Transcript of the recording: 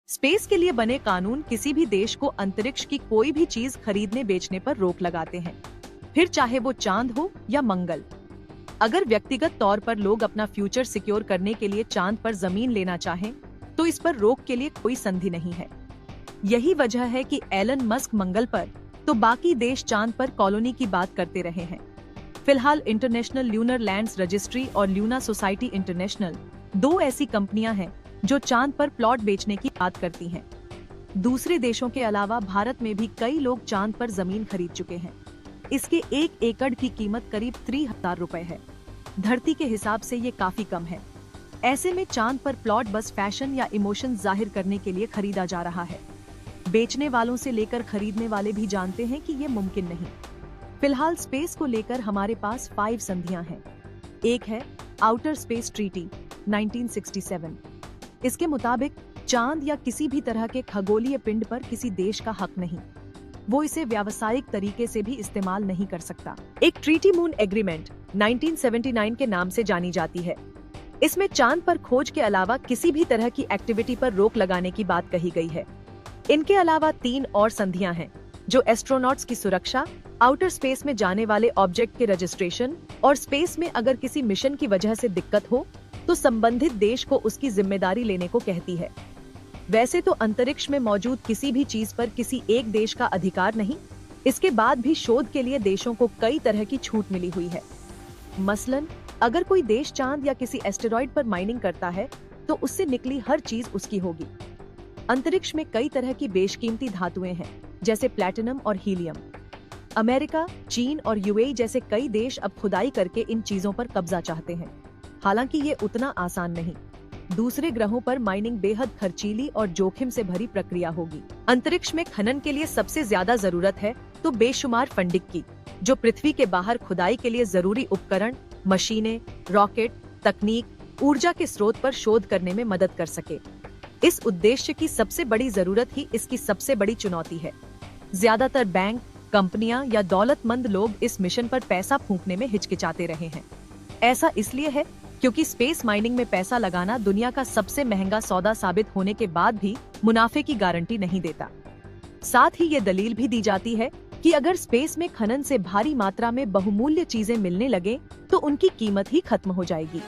Space के लिए बने कानून किसी भी देश को अंतरिक्ष की कोई भी चीज खरीदने बेचने पर रोक लगाते हैं, फिर चाहे वो चांद हो या मंगल। अगर व्यक्तिगत तौर पर लोग अपना फ्यूचर सिक्योर करने के लिए चांद पर जमीन लेना चाहें, तो इस पर रोक के लिए कोई संधि नहीं है। यही वजह है कि एलन मस्क मंगल पर तो बाकी देश चांद पर कॉलोनी की बात करते रहे हैं। फिलहाल इंटरनेशनल ल्यूनर लैंड्स रजिस्ट्री और ल्यूना सोसाइटी इंटरनेशनल दो ऐसी कंपनियां हैं जो चांद पर प्लॉट बेचने की बात करती हैं। दूसरे देशों के अलावा भारत में भी कई लोग चांद पर जमीन खरीद चुके हैं। इसके 1 एकड़ की कीमत करीब 30,000 रुपए है। धरती के हिसाब से ये काफी कम है। ऐसे में चांद पर प्लॉट बस फैशन या इमोशन जाहिर करने के लिए खरीदा जा रहा है। बेचने वालों से लेकर खरीदने वाले भी जानते हैं कि ये मुमकिन नहीं। फिलहाल स्पेस को लेकर हमारे पास 5 संधियां हैं। एक है आउटर स्पेस ट्रीटी 1967। इसके मुताबिक चांद या किसी भी तरह के खगोलीय पिंड पर किसी देश का हक नहीं, वो इसे व्यावसायिक तरीके से भी इस्तेमाल नहीं कर सकता। एक ट्रीटी मून एग्रीमेंट 1979 के नाम से जानी जाती है। इसमें चांद पर खोज के अलावा किसी भी तरह की एक्टिविटी पर रोक लगाने की बात कही गई है। इनके अलावा 3 और संधियां हैं जो एस्ट्रोनॉट्स की सुरक्षा, आउटर स्पेस में जाने वाले ऑब्जेक्ट के रजिस्ट्रेशन और स्पेस में अगर किसी मिशन की वजह से दिक्कत हो तो संबंधित देश को उसकी जिम्मेदारी लेने को कहती है। वैसे तो अंतरिक्ष में मौजूद किसी भी चीज पर किसी एक देश का अधिकार नहीं, इसके बाद भी शोध के लिए देशों को कई तरह की छूट मिली हुई है। मसलन अगर कोई देश चांद या किसी एस्टेरॉइड पर माइनिंग करता है तो उससे निकली हर चीज उसकी होगी। अंतरिक्ष में कई तरह की बेशकीमती धातुएं हैं, जैसे प्लैटिनम और हीलियम। अमेरिका, चीन और यूएई जैसे कई देश अब खुदाई करके इन चीजों पर कब्जा चाहते हैं। हालांकि ये उतना आसान नहीं। दूसरे ग्रहों पर माइनिंग बेहद खर्चीली और जोखिम से भरी प्रक्रिया होगी। अंतरिक्ष में खनन के लिए सबसे ज्यादा जरूरत है तो बेशुमार फंडिंग की, जो पृथ्वी के बाहर खुदाई के लिए जरूरी उपकरण, मशीनें, रॉकेट, तकनीक, ऊर्जा के स्रोत पर शोध करने में मदद कर सके। इस उद्देश्य की सबसे बड़ी जरूरत ही इसकी सबसे बड़ी चुनौती है। ज्यादातर बैंक, कंपनियां या दौलतमंद लोग इस मिशन पर पैसा फूंकने में हिचकिचाते रहे हैं। ऐसा इसलिए है क्योंकि स्पेस माइनिंग में पैसा लगाना दुनिया का सबसे महंगा सौदा साबित होने के बाद भी मुनाफे की गारंटी नहीं देता। साथ ही ये दलील भी दी जाती है कि अगर स्पेस में खनन से भारी मात्रा में बहुमूल्य चीजें मिलने लगे तो उनकी कीमत ही खत्म हो जाएगी।